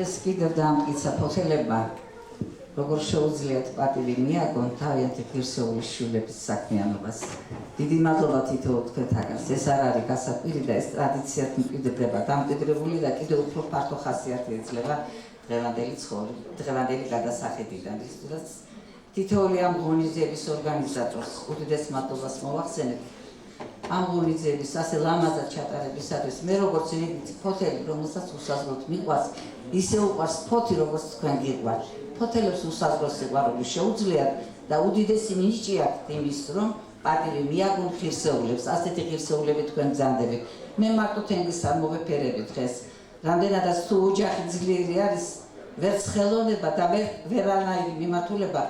დღეს კიდევ დაამტკიცა ფოთელებმა, როგორ შეუძლიათ პატივი მიაგონ თავიანთი ღირსეულის შვილების საქმიანობას. დიდი მადლობა თითოეულ თქვენთაგანს. ეს არ არის გასაკვირი და ეს ტრადიციად მკვიდრდება დამკვიდრებული და კიდევ უფრო ფართო ხასიათი ეძლევა დღევანდელი გადასახედიდან. რისთვისაც თითოეული ამ ღონისძიების ორგანიზატორს უდიდეს მადლობას მოვახსენებ. ამ ღონისძიების ასე ლამაზად ჩატარებისათვის მე როგორც რიგითი ფოთელი, რომელსაც უსაზღროდ მიყვარს, ისე უყვარს ფოთი, როგორც თქვენ გიყვართ. ფოთელებს უსაზღრო სიყვარული შეუძლიათ და უდიდესი ნიჭი აქვთ იმის, რომ პატივი მიაგონ ღირსეულებს. ასეთი ღირსეულები თქვენ გძანდებით. მე მარტო თენგის არ მოვეფერები დღეს. რამდენადაც თუ ოჯახი ძლიერი არის, ვერც ხელოვნება და ვერანაირი მიმართულება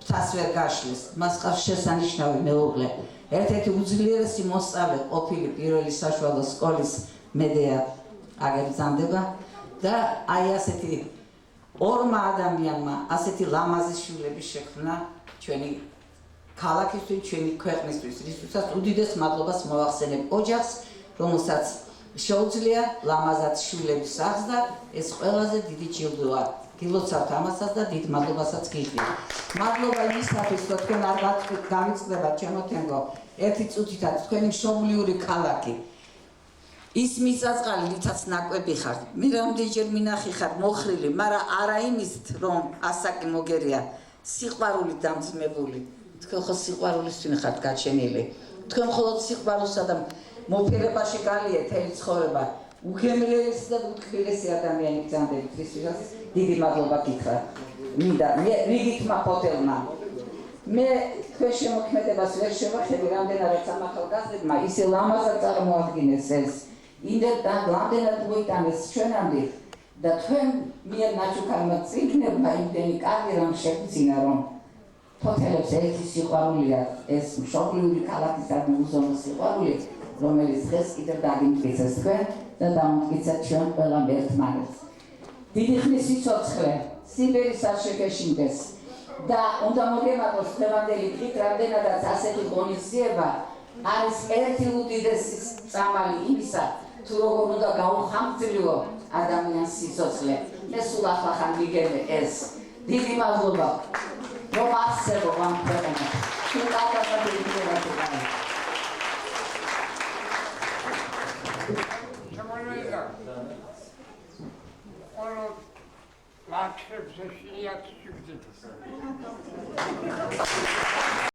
მთას ვერ გაშლის. მას ყავს შესანიშნავი მეუღლე. ერთ-ერთი უძლიერესი მოსწავლე ყოფილი პირველი საშუალო სკოლის მედეა აგებრძანდება და აი ასეთი ორმა ადამიანმა ასეთი ლამაზი შვილების შექმნა ჩვენი ქალაქისთვის, ჩვენი ქვეყნისთვის, რისთვისაც უდიდეს მადლობას მოვახსენებ ოჯახს, რომელსაც შეუძლია ლამაზად შვილების აღზრდა, ეს ყველაზე დიდი ჯილდოა. გილოცავთ ამასაც და დიდ მადლობასაც გიხდით. მადლობა იმისათვის, რომ თქვენ არ გავიწყდებათ ჩემო თენგო, ერთი წუთითაც თქვენი მშობლიური ქალაქი. ის მიწაწყალი, რითაც ნაკვები ხართ, მე რამდენჯერ მინახი ხარ მოხრილი, მაგრამ არა იმისთ, რომ ასაკი მოგერია, სიყვარულით დამძიმებული. თქვენ ხო სიყვარულისთვინ ხართ გაჩენილი. თქვენ მხოლოდ სიყვარულსა და მოფერებაში გალიეთ მთელი ცხოვრება. უგემრიელესი და უთქვილესი ადამიანი გძანდებით, რისთვისაც დიდი მადლობა გითხრათ. მინდა რიგითმა ფოთელმა. მე თქვენ შემოქმედებას ვერ შევახები, რამდენადაც ამ ახალგაზრდებმა ისე ლამაზად წარმოადგინეს ეს. იმდენად რამდენად მოიტანეს ჩვენამდე და თქვენ მიერ ნაჩუქარმა წიგნებმა იმდენი კარგი რამ შეგძინა, რომ ფოთელებს ერთი სიყვარული აქვს, ეს მშობლიური ქალაქისადმი უზომო სიყვარული, რომელიც დღეს კიდევ დაგიმტკიცეს თქვენ და დამტკიცეთ ჩვენ ყველამ ერთმანეთს. დიდი ხნის სიცოცხლე, სიმღერის არ შეგეშინდეს და უნდა მოგემატოს დღევანდელი დღით, რამდენადაც ასეთი ღონისძიება არის ერთი უდიდესი წამალი იმისა, თუ როგორ უნდა გაუხამძლიო ადამიანის სიცოცხლე. მე სულ ახლა მიგებე ეს. დიდი მადლობა, რომ არსებობ ამ ქვეყანას. თუ გავაკეთებ Laat ze ze